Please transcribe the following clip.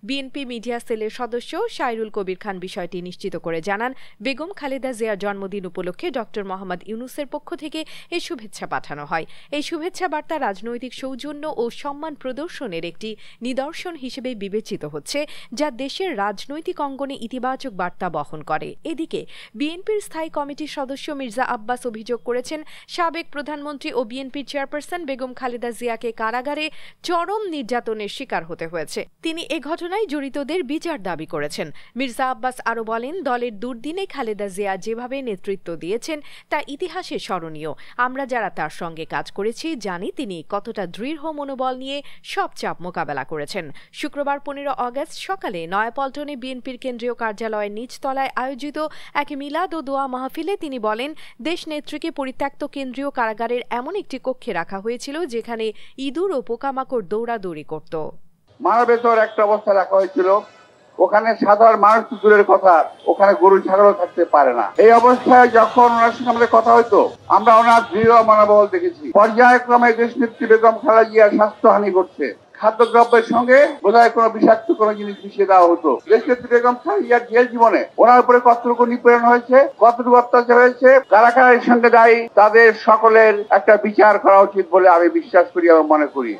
BNP media সেলের সদস্য সাইরুল কবির খান বিষয়টি নিশ্চিত করে জানান, বেগম খালেদা জিয়ার জন্মদিন উপলক্ষে ডক্টর মোহাম্মদ ইউনূসের পক্ষ থেকে এই শুভেচ্ছা পাঠানো হয়। এই শুভেচ্ছা বার্তা রাজনৈতিক সৌজন্য ও সম্মান প্রদর্শনের একটি নিদর্শন হিসেবে বিবেচিত হচ্ছে, যা দেশের রাজনৈতিক অঙ্গনে ইতিবাচক বার্তা বহন করে। এদিকে বিএনপির স্থায়ী কমিটির সদস্য মির্জা আব্বাস অভিযোগ করেছেন, সাবেক প্রধানমন্ত্রী ও বিএনপির চেয়ারপারসন বেগম খালেদা জিয়াকে কারাগারে চরম নির্যাতনের শিকার হতে হয়েছে। তিনি এ ঘটনায় জড়িতদের বিচার দাবি করেছেন। মির্জা আব্বাস আরও বলেন, দলের দুর্দিনে খালেদা জিয়া যেভাবে নেতৃত্ব দিয়েছেন তা ইতিহাসে স্মরণীয়। আমরা যারা তার সঙ্গে কাজ করেছি জানি তিনি কতটা দৃঢ় মনোবল নিয়ে সব চাপ মোকাবেলা করেছেন। শুক্রবার 15 আগস্ট সকালে নয়াপল্টনে বিএনপির কেন্দ্রীয় কার্যালয়ের নিচতলায় আয়োজিত এক মিলাদ ও দোয়া মাহফিলে তিনি বলেন, দেশ নেত্রীকে পরিত্যক্ত কেন্দ্রীয় কারাগারের এমন একটি কক্ষে রাখা হয়েছিল যেখানে ইঁদুর ও পোকামাকড় দৌড়াদৌড়ি করত। মানবেতর একটা অবস্থা রাখা হয়েছিল, ওখানে সাধারণ মানুষ দূরের কথা, ওখানে গরু ছাগলও থাকতে পারে না। এই অবস্থায় যখন ওনার সঙ্গে আমাদের কথা হইতো, আমরা ওনার দৃঢ় মনোবল দেখেছি। পর্যায়ক্রমে দেশ নেত্রী বেগম খালেদা জিয়ার স্বাস্থ্যহানি ঘটছে। খাদ্যদ্রব্যের সঙ্গে বোধহয় কোনো বিষাক্ত কোনো জিনিস মিশিয়ে দেওয়া হতো। দেশ নেত্রী বেগম খালেদা জিয়ার জেল জীবনে ওনার উপরে কতটুকু নিপীড়ন হয়েছে, কতটুকু অত্যাচার হয়েছে, কারা কারা এর সঙ্গে দায়ী, তাদের সকলের একটা বিচার করা উচিত বলে আমি বিশ্বাস করি এবং মনে করি।